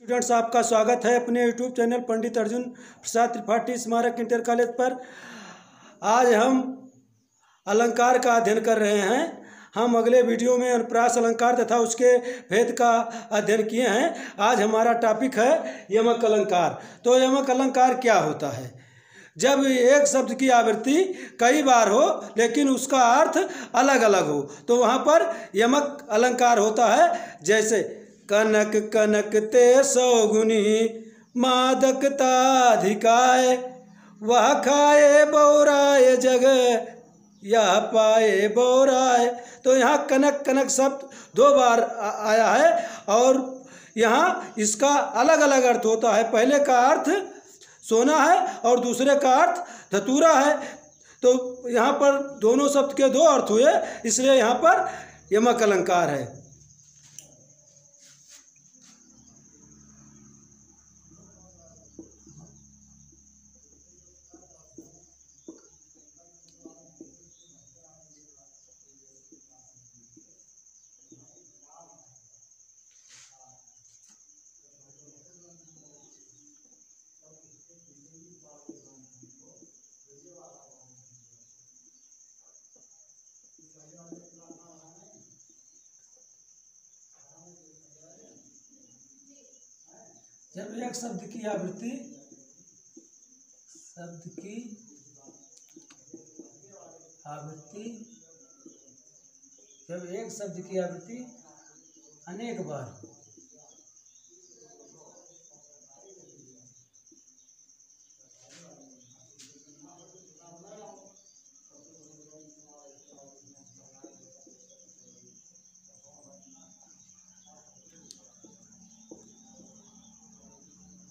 Students, आपका स्वागत है अपने यूट्यूब चैनल पंडित अर्जुन प्रसाद त्रिपाठी स्मारक इंटर कॉलेज पर। आज हम अलंकार का अध्ययन कर रहे हैं। हम अगले वीडियो में अनुप्रास अलंकार तथा उसके भेद का अध्ययन किए हैं। आज हमारा टॉपिक है यमक अलंकार। तो यमक अलंकार क्या होता है? जब एक शब्द की आवृत्ति कई बार हो लेकिन उसका अर्थ अलग अलग हो तो वहाँ पर यमक अलंकार होता है। जैसे कनक कनक ते सौगुनी मादकताधिकाय, वह खाए बौराए जग यह पाए बौराए। तो यहाँ कनक कनक शब्द दो बार आया है और यहाँ इसका अलग अलग अर्थ होता है। पहले का अर्थ सोना है और दूसरे का अर्थ धतूरा है। तो यहाँ पर दोनों शब्द के दो अर्थ हुए, इसलिए यहाँ पर यमक अलंकार है।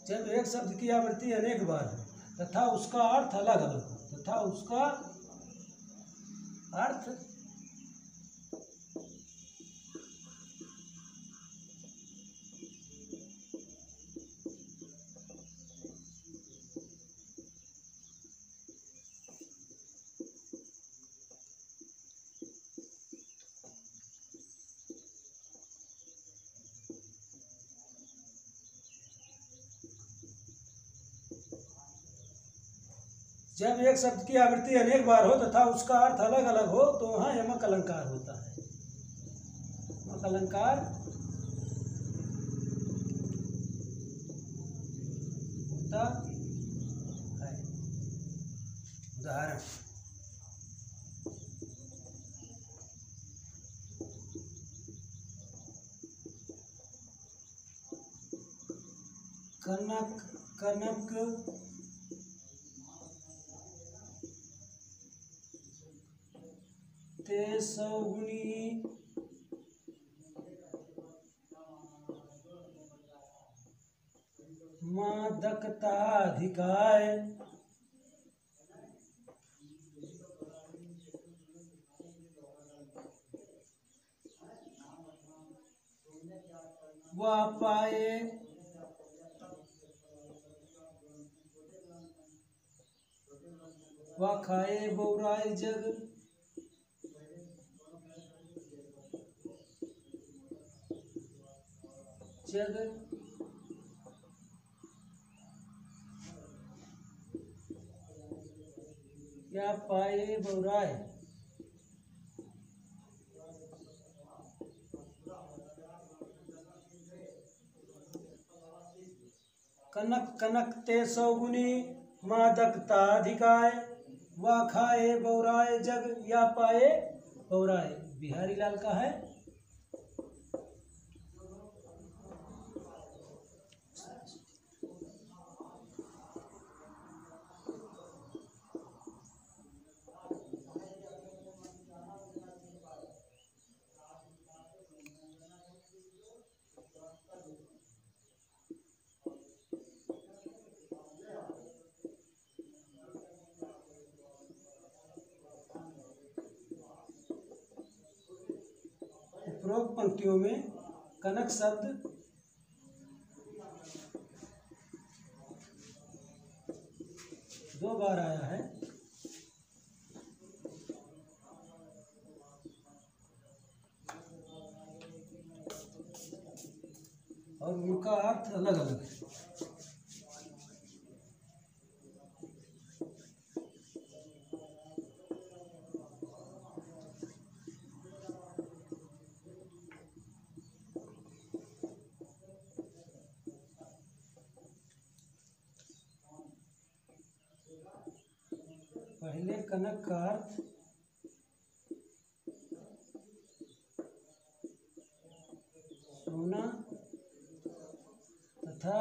जब एक शब्द की आवृत्ति अनेक बार तथा उसका अर्थ अलग अलग हो जब एक शब्द की आवृत्ति अनेक बार हो तथा उसका अर्थ अलग अलग हो तो वहाँ यमक अलंकार होता है। यमक अलंकार होता है। उदाहरण कनक कनक ते सौगुनी मादकताधिकाय, वह पाए वह खाए बौराए जग जग या पाए बौराए। कनक कनक ते सौगुनी मादकताधिकाय, वह खाए बौराए जग या पाए बौराए। बिहारी लाल का है। उपरोक्त पंक्तियों में कनक शब्द दो बार आया है। और उनका अर्थ अलग अलग है। पहले कनक का अर्थ सोना तथा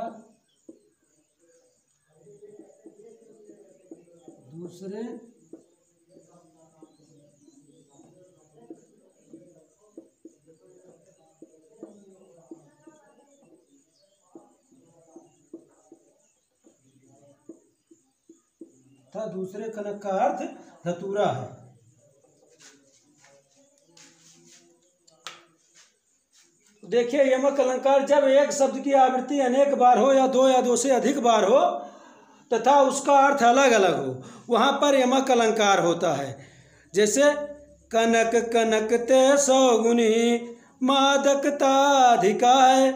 दूसरे कनक का अर्थ धतूरा है। देखिए यमक अलंकार जब एक शब्द की आवृत्ति अनेक बार हो या दो से अधिक बार हो तथा उसका अर्थ अलग अलग हो, वहाँ पर यमक अलंकार होता है। जैसे कनक कनकते सौगुनी मादकता अधिकाय,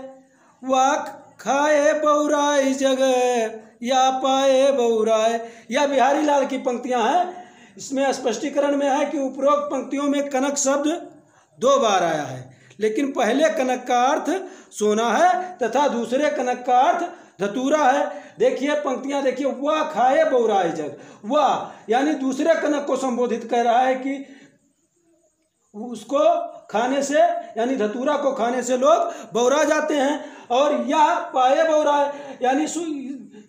वाक खाए बहुराई जगह या पाए बहुराय। यह बिहारी लाल की पंक्तियां हैं। इसमें स्पष्टीकरण में है कि उपरोक्त पंक्तियों में कनक शब्द 2 बार आया है, लेकिन पहले कनक का अर्थ सोना है तथा दूसरे कनक का अर्थ धतूरा है। देखिए पंक्तियां देखिए, वह खाए बहुराय जग, वह यानी दूसरे कनक को संबोधित कर रहा है कि उसको खाने से यानी धतूरा को खाने से लोग बहुरा जाते हैं। और यह पाए बहुराय यानी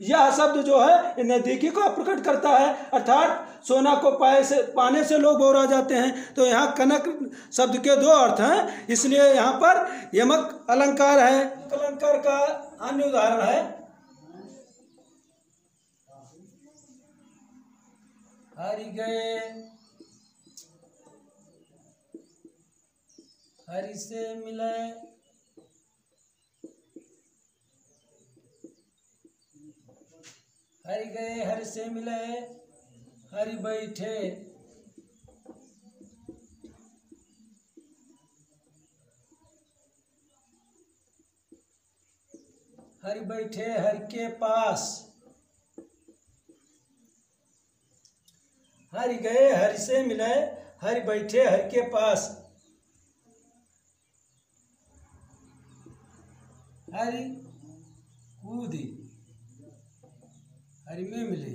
यह शब्द जो है नज़दीकी को प्रकट करता है, अर्थात सोना को पाने से लोग बहुरा जाते हैं। तो यहाँ कनक शब्द के 2 अर्थ हैं, इसलिए यहाँ पर यमक अलंकार है। अलंकार का अन्य उदाहरण है हरि गए हरि से मिले, हरि गए हरि से मिले, हरि बैठे, हरि बैठे हरि के पास, हरि गए हरि से मिले, हरि बैठे हरि के पास, हरि कूदी हरि में मिले।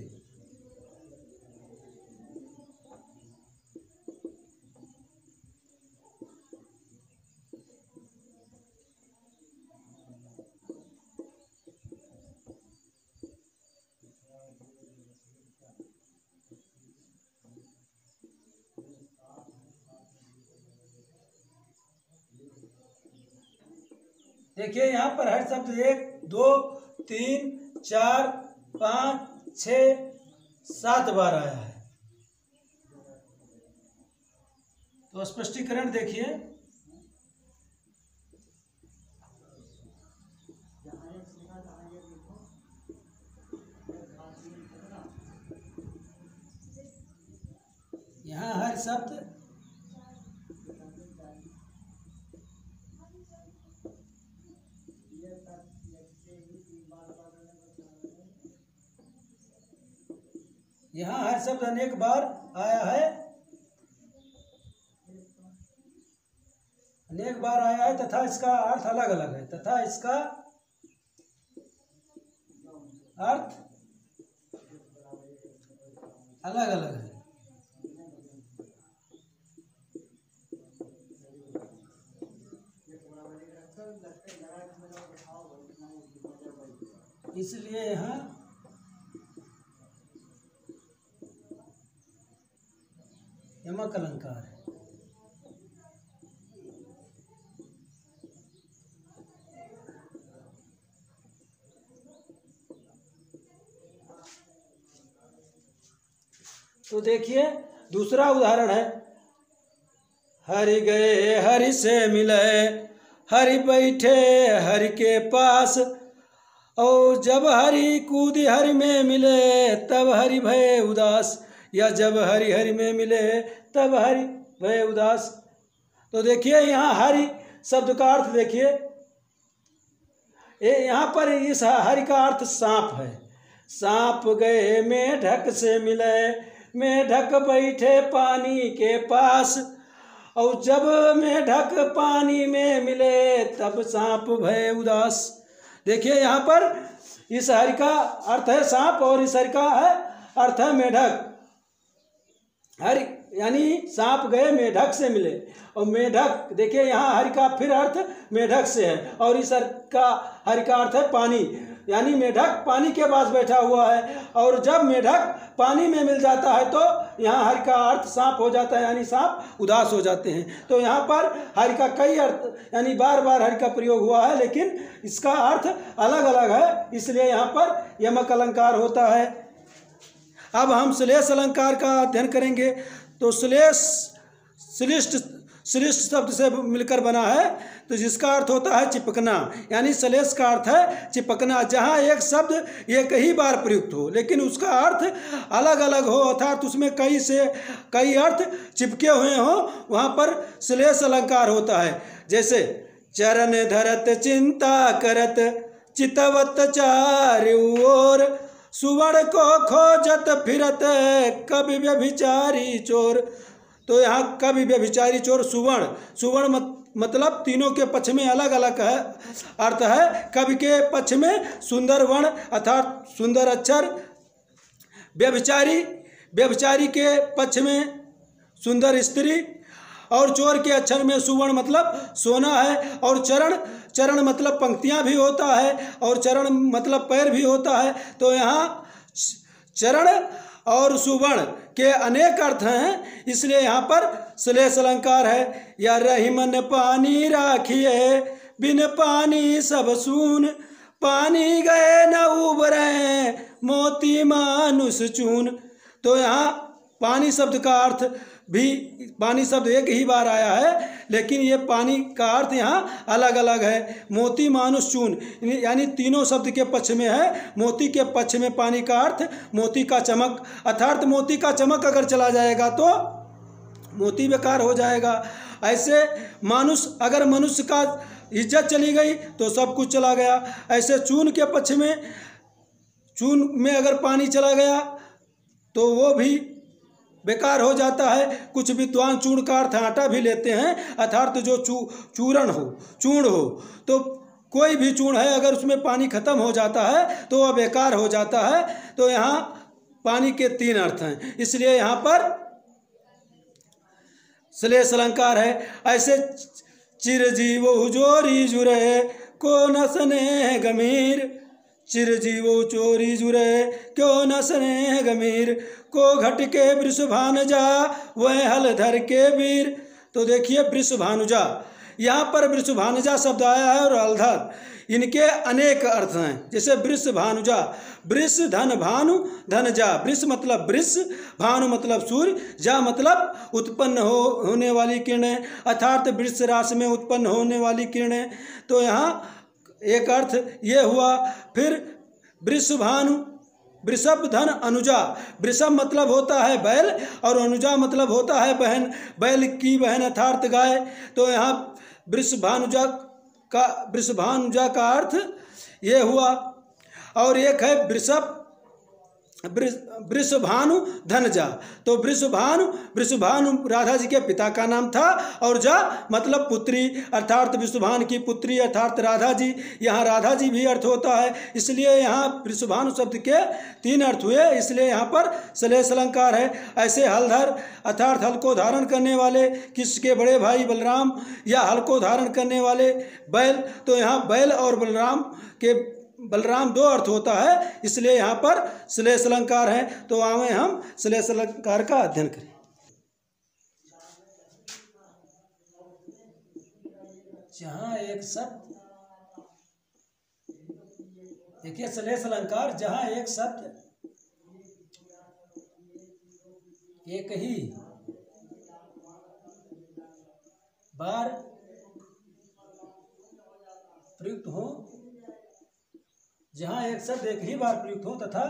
देखिए यहाँ पर हर शब्द 1 2 3 4 5 6 7 बार आया है। तो स्पष्टीकरण देखिए, यहाँ हर शब्द अनेक बार आया है, तथा इसका अर्थ अलग अलग है, इसलिए यहाँ यमक अलंकार है। तो देखिए दूसरा उदाहरण है हरि गए हरि से मिले, हरि बैठे हरि के पास, और जब हरि कूदी हरि में मिले तब हरि भय उदास, या जब हरि हरि में मिले तब हरि भय उदास। तो देखिए यहाँ हरि शब्द का अर्थ देखिए, यहाँ पर इस हरि का अर्थ सांप है। सांप गए मेढक से मिले, मेढक बैठे पानी के पास, और जब मेढक पानी में मिले तब सांप भय उदास। देखिए यहाँ पर इस हरि का अर्थ है सांप और इस हरि का है अर्थ है मेढक। हरि यानी सांप गए मेढक से मिले, और मेढक देखिए यहाँ हरि का फिर अर्थ मेढक से है, और इस हरि का अर्थ है पानी, यानी मेढक पानी के पास बैठा हुआ है, और जब मेढक पानी में मिल जाता है तो यहाँ हरि का अर्थ सांप हो जाता है, यानी सांप उदास हो जाते हैं। तो यहाँ पर हरि का कई अर्थ यानी बार बार हरि का प्रयोग हुआ है, लेकिन इसका अर्थ अलग अलग है, इसलिए यहाँ पर यमक अलंकार होता है। अब हम श्लेष अलंकार का अध्ययन करेंगे। तो श्लेष श्लिष्ट शब्द से मिलकर बना है, तो जिसका अर्थ होता है चिपकना, यानी श्लेष का अर्थ है चिपकना। जहाँ एक शब्द एक ही बार प्रयुक्त हो लेकिन उसका अर्थ अलग अलग हो, अर्थात उसमें कई अर्थ चिपके हुए हो, वहाँ पर श्लेष अलंकार होता है। जैसे चरण धरत चिंता करत चितवत चारु ओर, सुवर्ण को खोजत फिरत कवि व्यभिचारी चोर। तो यहाँ कवि व्यभिचारी चोर सुवर्ण मतलब तीनों के पक्ष में अलग अलग है अर्थ है। कवि के पक्ष में सुंदर वर्ण अर्थात सुंदर अक्षर, व्यभिचारी के पक्ष में सुंदर स्त्री, और चोर के अक्षर में सुवर्ण मतलब सोना है, और चरण मतलब पंक्तियां भी होता है, और चरण मतलब पैर भी होता है। तो यहाँ चरण और सुवर्ण के अनेक अर्थ हैं, इसलिए यहाँ पर श्लेष अलंकार है। या रहीमन पानी राखिए बिन पानी सब सून, पानी गए न उबरे मोती मानुष चून। तो यहाँ पानी शब्द का अर्थ भी, पानी शब्द एक ही बार आया है, लेकिन ये पानी का अर्थ यहाँ अलग अलग है। मोती मानुष चून यानी तीनों शब्द के पक्ष में है। मोती के पक्ष में पानी का अर्थ मोती का चमक, अर्थात मोती का चमक अगर चला जाएगा तो मोती बेकार हो जाएगा। ऐसे अगर मनुष्य का इज्जत चली गई तो सब कुछ चला गया। ऐसे चून के पक्ष में, चून में अगर पानी चला गया तो वो भी बेकार हो जाता है। कुछ विद्वान चूर्ण का अर्थ आटा भी लेते हैं, अर्थात जो चूर्ण हो, तो कोई भी चूर्ण है अगर उसमें पानी खत्म हो जाता है तो वह बेकार हो जाता है। तो यहाँ पानी के तीन अर्थ हैं, इसलिए यहाँ पर श्लेष अलंकार है। ऐसे चिरजीव जोरी जुरे को न स्नेह गमीर, चिरजीवो चोरी जुरे क्यों न स्नेह गमीर, को घट के वृषभानुजा वह हल धर के वीर। तो देखिए वृषभानुजा, यहाँ पर वृषभानुजा शब्द आया है और हलधर, इनके अनेक अर्थ हैं। जैसे वृषभानुजा, वृष धन भानु धन जा, वृष मतलब वृष, भानु मतलब सूर्य, जा मतलब उत्पन्न होने वाली किरणें, अर्थात वृष राशि में उत्पन्न होने वाली किरणें। तो यहाँ एक अर्थ ये हुआ। फिर वृषभानु, वृषभ धन अनुजा, वृषभ मतलब होता है बैल और अनुजा मतलब होता है बहन, बैल की बहन अर्थात गाय। तो यहाँ वृषभानुजा का अर्थ ये हुआ। और एक है वृषभानु धनजा। तो वृषभानु राधा जी के पिता का नाम था, और जा मतलब पुत्री, अर्थात वृषभान की पुत्री अर्थात राधा जी। यहाँ राधा जी भी अर्थ होता है, इसलिए यहाँ वृषभानु शब्द के तीन अर्थ हुए, इसलिए यहाँ पर श्लेष अलंकार है। ऐसे हलधर अर्थात हल को धारण करने वाले, कृष्ण के बड़े भाई बलराम, या हल को धारण करने वाले बैल। तो यहाँ बैल और बलराम दो अर्थ होता है, इसलिए यहाँ पर श्लेष अलंकार है। तो आवे हम श्लेष अलंकार का अध्ययन करें। जहाँ एक शब्द, देखिए श्लेष अलंकार, जहाँ एक शब्द एक ही बार प्रयुक्त हो, जहाँ एक शब्द एक ही बार प्रयुक्त हो तथा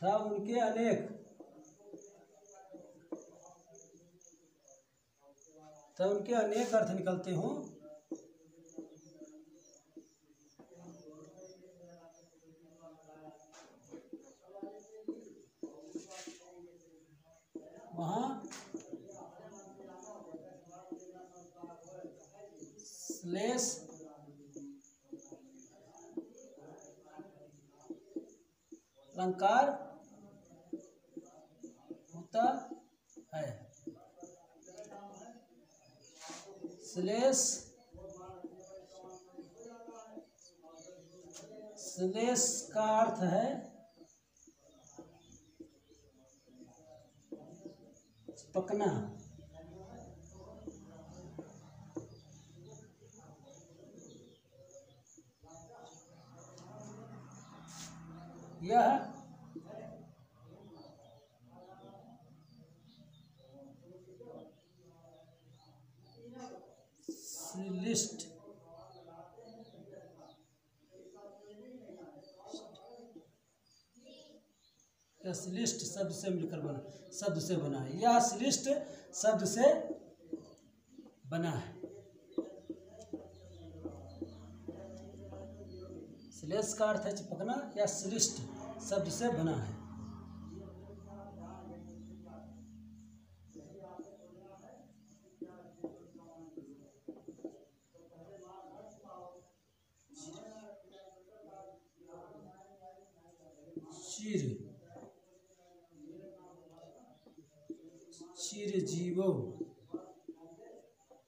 उनके अनेक तो उनके अनेक अर्थ निकलते हों। वहाँ श्लेष अलंकार होता है। श्लेष का अर्थ है पकना। यह श्लिष्ट श्लिष्ट शब्द से मिलकर बना, शब्द से बना है। यह श्लिष्ट शब्द से बना है। श्लेष का अर्थ है चिपकना, या श्लिष्ट शब्द से बना है।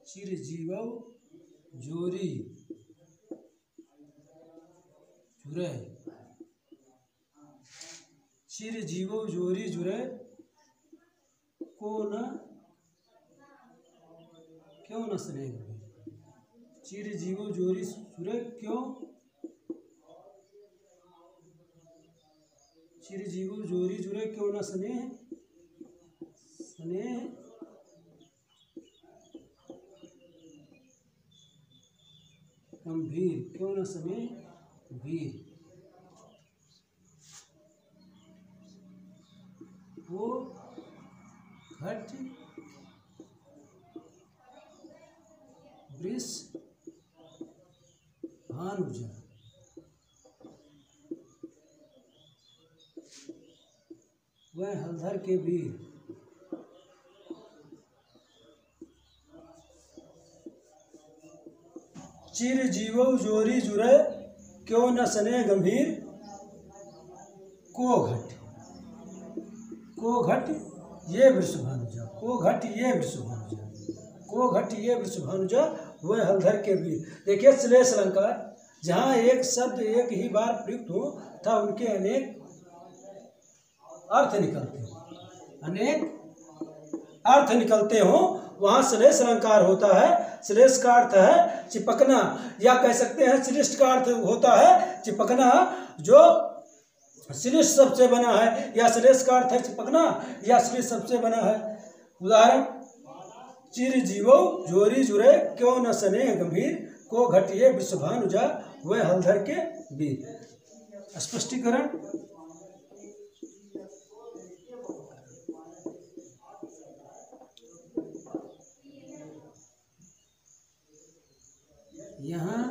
चिरजीवौ जोरी जुरे। चिरजीवौ जोरी जुरे को न क्यों न स्नेह। चिरजीवौ जोरी जुरे क्यों। चिरजीवौ जोरी जुरे क्यों न स्नेह। स्नेह गंभीर क्यों न स्नेह वीर। वो घट वृष भानुजा। वह हलधर के वीर। चिरजीवौ जोरी जुरे क्यों न स्नेह गंभीर। को घट ये वृषभानुजा। को घट ये वृषभानुजा। को घट ये वृषभानुजा वह हलधर के वीर। देखिए श्लेष अलंकार जहाँ एक शब्द एक ही बार प्रयुक्त हो तथा उनके अनेक अर्थ निकलते हो, अनेक अर्थ निकलते हो, वहाँ श्लेष अलंकार होता है। श्लेष का अर्थ है चिपकना, या कह सकते हैं श्लिष्ट का अर्थ होता है चिपकना, जो श्लिष्ट शब्द से बना है। या श्लेष का अर्थ है चिपकना या श्लिष्ट शब्द से बना है। उदाहरण चिरजीवौ जोरी जुरे क्यों न स्नेह गंभीर। को घटिए वृषभानुजा वह हलधर के वीर। स्पष्टीकरण यहाँ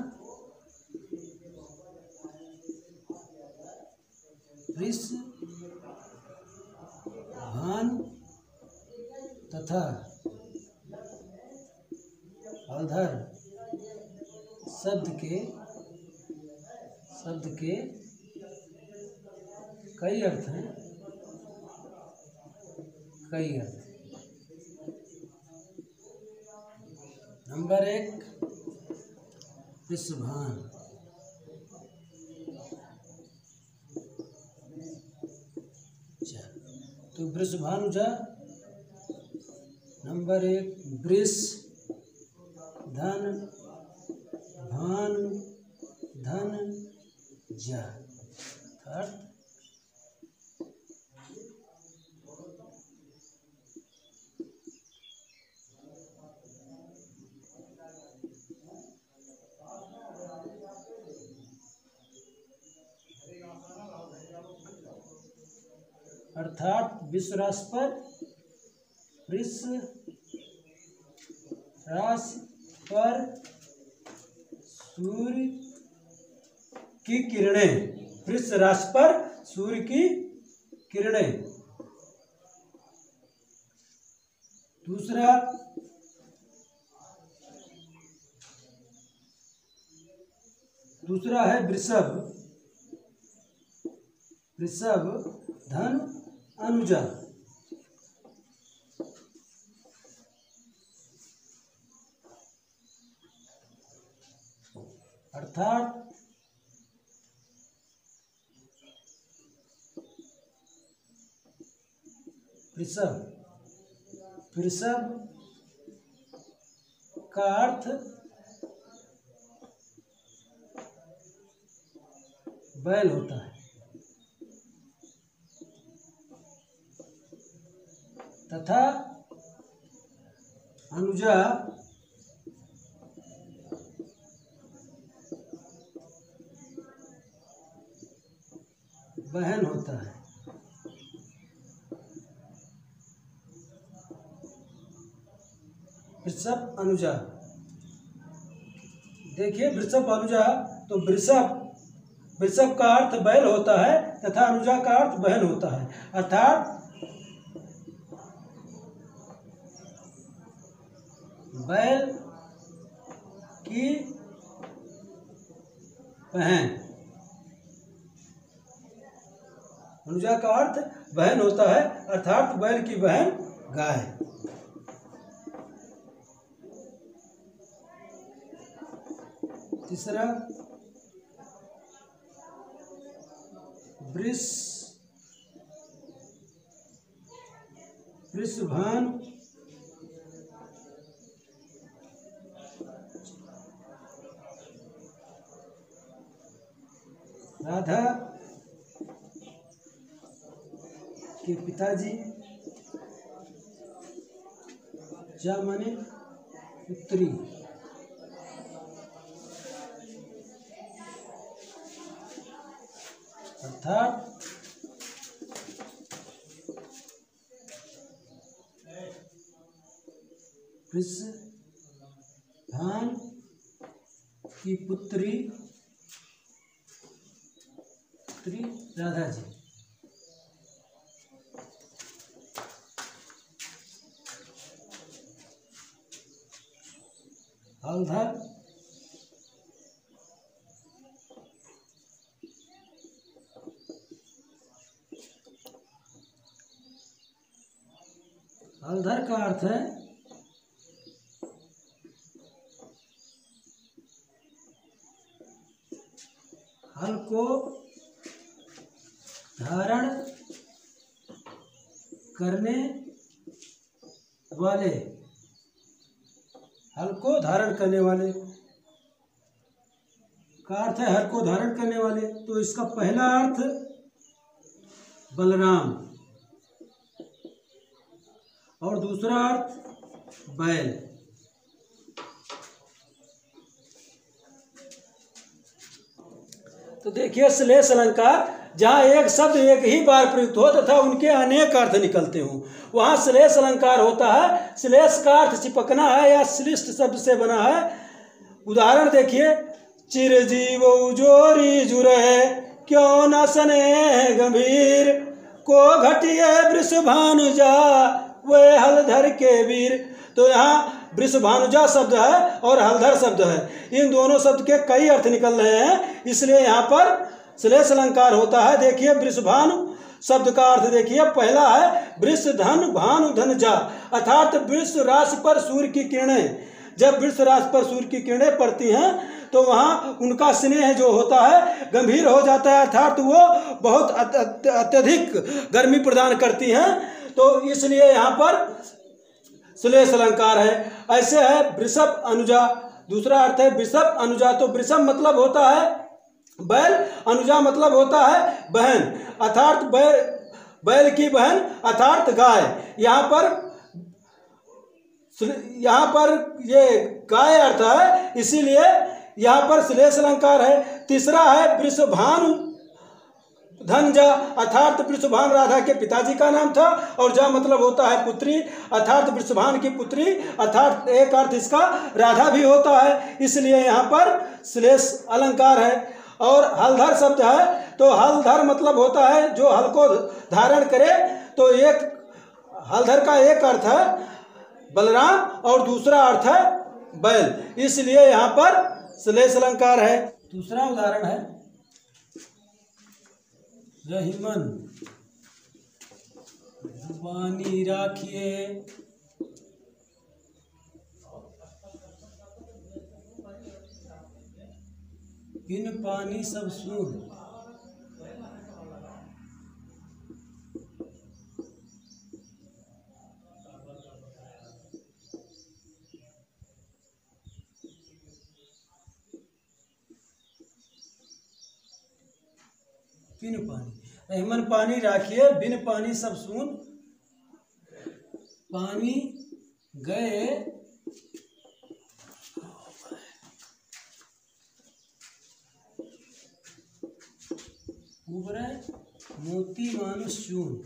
वृष भान तथा हलधर शब्द के कई अर्थ हैं। कई अर्थ। नंबर 1 वृषभान। तो वृषभानुजा नंबर 1 वृष धन भान धन जा। अर्थात विश्व राशि पर वृष राशि पर सूर्य की किरणें, वृष राशि पर सूर्य की किरणें। दूसरा है वृषभ, वृषभ धन अनुजा। अर्थात वृषभ का अर्थ बैल होता है तथा अनुजा बहन होता है। वृषभ अनुजा, देखिए वृषभ अनुजा, तो वृषभ का अर्थ बैल होता है तथा अनुजा का अर्थ बहन होता है। अर्थात बैल की बहन, अनुजा का अर्थ बहन होता है, अर्थात बैल की बहन गाय। तीसरा वृषभानु, राधा के पिताजी, जा माने पुत्री, अर्थात वृषभानु की पुत्री राधा जी। हलधर का अर्थ है हल को धारण करने वाले, हल को धारण करने वाले का अर्थ है हल को धारण करने वाले। तो इसका पहला अर्थ बलराम और दूसरा अर्थ बैल। तो देखिए श्लेष अलंकार जहाँ एक शब्द एक ही बार प्रयुक्त हो तथा उनके अनेक अर्थ निकलते हों, वहाँ श्लेष अलंकार होता है। श्लेष का अर्थ चिपकना है या श्लिष्ट शब्द से बना है। उदाहरण देखिए, चिरजीव जोरी जुरहे क्यों न सने गंभीर, को घटिए वृषभानुजा वे हलधर के वीर। तो यहाँ वृषभानुजा शब्द है और हलधर शब्द है, इन दोनों शब्द के कई अर्थ निकल रहे हैं, इसलिए यहाँ पर श्लेष अलंकार होता है। देखिए वृषभानु शब्द का अर्थ देखिए, पहला है वृष धन भानु धन जा, अर्थात वृष राशि पर सूर्य की किरणें, जब वृष राशि पर सूर्य की किरणें पड़ती हैं तो वहाँ उनका स्नेह जो होता है गंभीर हो जाता है, अर्थात वो बहुत अत्यधिक गर्मी प्रदान करती हैं, तो इसलिए यहाँ पर श्लेष अलंकार है। ऐसे है वृषभ अनुजा, दूसरा अर्थ है वृषभ अनुजा। तो वृषभ मतलब होता है बैल, अनुजा मतलब होता है बहन, अर्थात बैल की बहन अर्थात गाय। यहाँ पर ये गाय अर्थ है, इसीलिए यहाँ पर श्लेष अलंकार है। तीसरा है वृषभानु, धन जा अर्थात वृषभान राधा के पिताजी का नाम था, और जा मतलब होता है पुत्री, अर्थात वृषभान की पुत्री, अर्थात एक अर्थ इसका राधा भी होता है, इसलिए यहाँ पर श्लेष अलंकार है। और हलधर शब्द है, तो हलधर मतलब होता है जो हल को धारण करे, तो एक हलधर का एक अर्थ है बलराम और दूसरा अर्थ है बैल, इसलिए यहाँ पर श्लेष अलंकार है। दूसरा उदाहरण है रहीमन पानी राखिए बिन पानी सब सून। बिन पानी, रहीमन पानी राखिए बिन पानी सब सून। पानी गए उबरे मोती मानुष चून।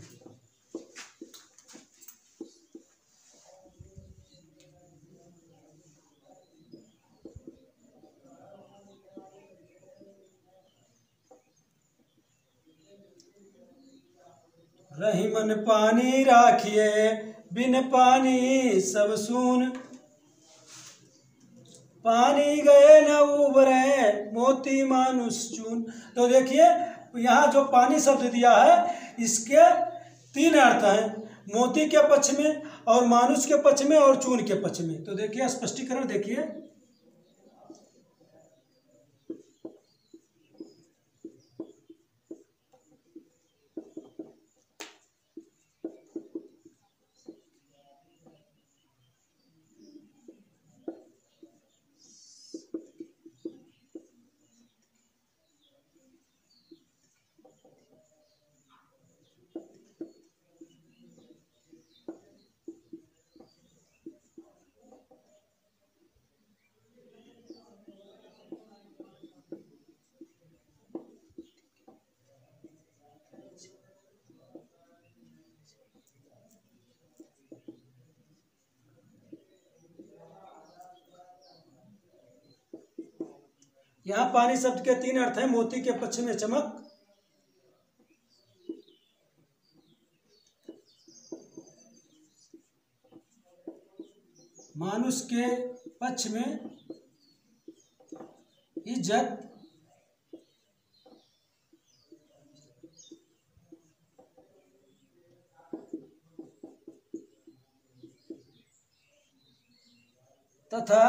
रहीमन पानी राखिए बिन पानी सब सून। पानी गए न उबरे मोती मानुष चून। तो देखिए यहाँ जो पानी शब्द दिया है इसके तीन अर्थ हैं, मोती के पक्ष में और मानुष के पक्ष में और चून के पक्ष में। तो देखिए स्पष्टीकरण देखिए, यहाँ पानी शब्द के तीन अर्थ हैं, मोती के पक्ष में चमक, मानुष के पक्ष में इज्जत, तथा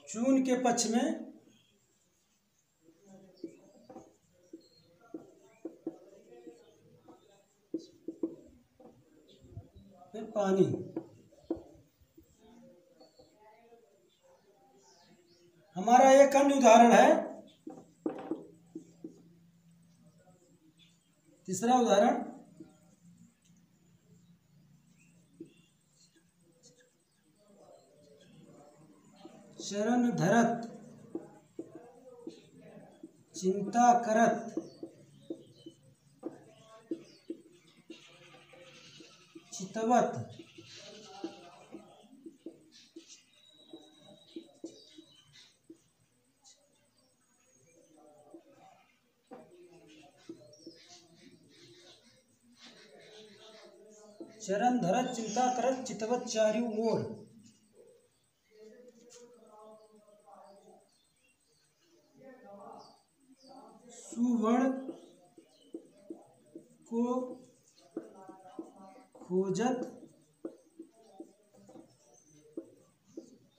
चून के पक्ष में फिर पानी। हमारा एक अन्य उदाहरण है, तीसरा उदाहरण चरण धरत चिंता करत चितवत। चरण धरत चिंता करत चितवत चारि ओर। सुवर्ण को खोजत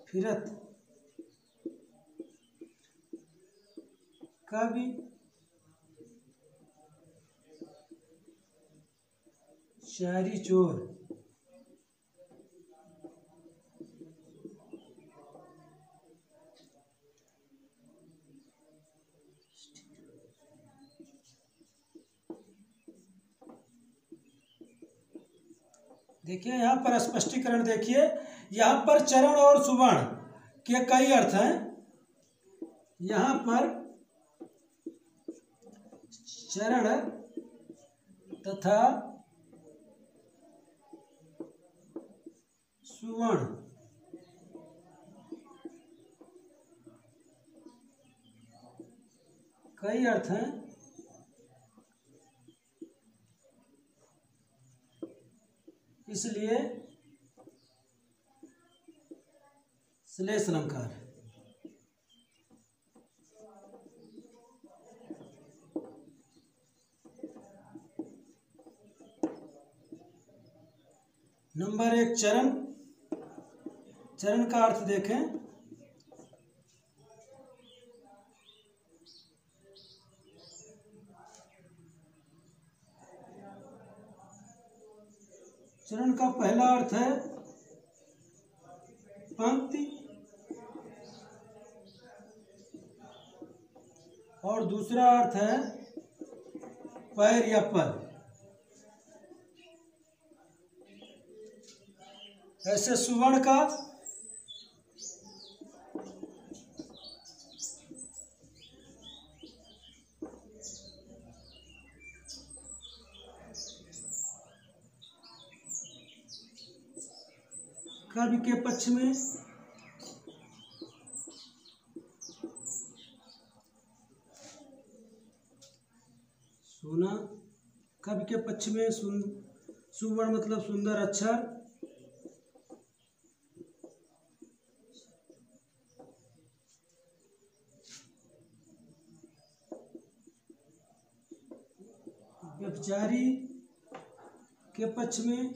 फिरत कवि चारि चोर। देखिए यहाँ पर स्पष्टीकरण देखिए, यहाँ पर चरण और सुवर्ण के कई अर्थ हैं। यहाँ पर चरण तथा सुवर्ण कई अर्थ हैं। इसलिए श्लेष अलंकार। नंबर 1 चरण। चरण का अर्थ देखें। चरण का पहला अर्थ है पंक्ति और दूसरा अर्थ है पैर या पद। ऐसे सुवर्ण का कवि के पक्ष में सोना, कवि के पक्ष में सुवर्ण मतलब सुंदर अक्षर, व्यभिचारी के पक्ष में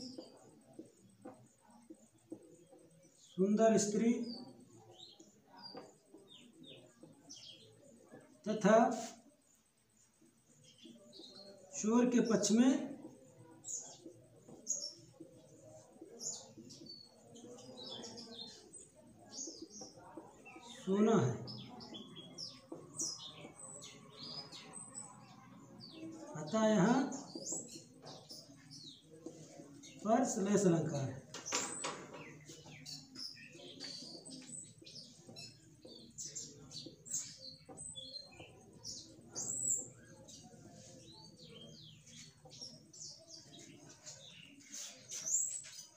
सुंदर स्त्री तथा चोर के पक्ष में सोना है। अतः यहाँ पर श्लेष अलंकार है।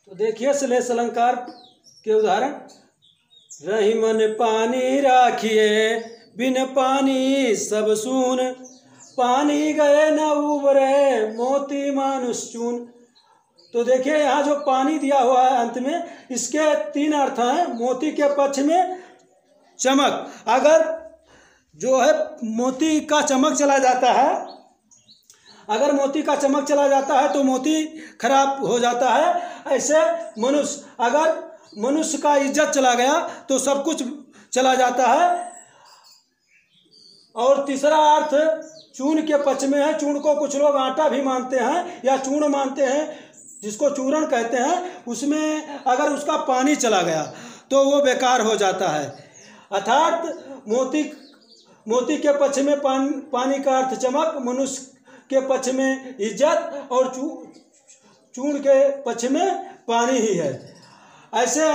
तो देखिए श्लेष अलंकार के उदाहरण। रही मन पानी राखिए, बिन पानी सब सून, पानी गए न उबरे, मोती मानुष चून। तो देखिए यहाँ जो पानी दिया हुआ है अंत में, इसके 3 अर्थ हैं। मोती के पक्ष में चमक, अगर जो है मोती का चमक चला जाता है, अगर मोती का चमक चला जाता है तो मोती खराब हो जाता है। ऐसे मनुष्य, अगर मनुष्य का इज्जत चला गया तो सब कुछ चला जाता है। और तीसरा अर्थ चूर्ण के पक्ष में है। चूर्ण को कुछ लोग आटा भी मानते हैं या चूर्ण मानते हैं, जिसको चूर्ण कहते हैं। उसमें अगर उसका पानी चला गया तो वो बेकार हो जाता है। अर्थात मोती के पक्ष में पानी का अर्थ चमक, मनुष्य के पक्ष में इज्जत और चूर्ण के पक्ष में पानी ही है। ऐसे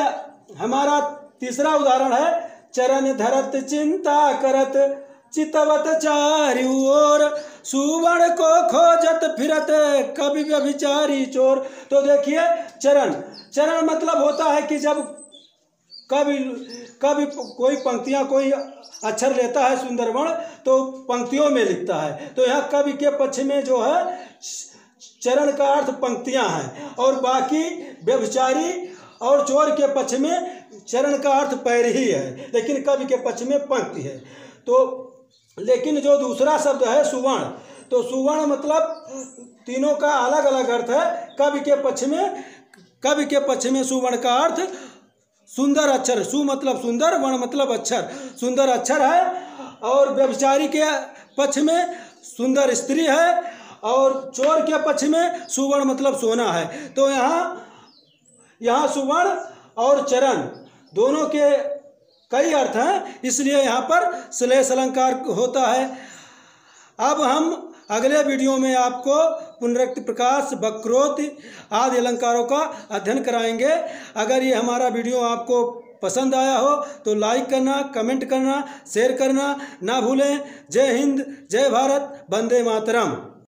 हमारा तीसरा उदाहरण है। चरण धरत चिंता करत, चितवत चारु ओर, सुवर्ण को खोजत फिरत, कवि व्यभिचारी चोर। तो देखिए चरण मतलब होता है कि जब कवि कोई पंक्तियां, कोई अक्षर लेता है सुंदर वर्ण तो पंक्तियों में लिखता है। तो यहाँ कवि के पक्ष में जो है चरण का अर्थ पंक्तियां हैं, और बाकी व्यभिचारी और चोर के पक्ष में चरण का अर्थ पैर ही है, लेकिन कवि के पक्ष में पंक्ति है। तो लेकिन जो दूसरा शब्द है सुवर्ण, तो सुवर्ण मतलब तीनों का अलग अलग अर्थ है। कवि के पक्ष में सुवर्ण का अर्थ सुंदर अक्षर, सु मतलब सुंदर, वर्ण मतलब अक्षर, सुंदर अक्षर है। और व्यभिचारी के पक्ष में सुंदर स्त्री है, और चोर के पक्ष में सुवर्ण मतलब सोना है। तो यहाँ सुवर्ण और चरण दोनों के कई अर्थ हैं, इसलिए यहाँ पर श्लेष अलंकार होता है। अब हम अगले वीडियो में आपको पुनरुक्ति, प्रकाश, वक्रोक्ति आदि अलंकारों का अध्ययन कराएंगे। अगर ये हमारा वीडियो आपको पसंद आया हो तो लाइक करना, कमेंट करना, शेयर करना ना भूलें। जय हिंद, जय भारत, वंदे मातरम।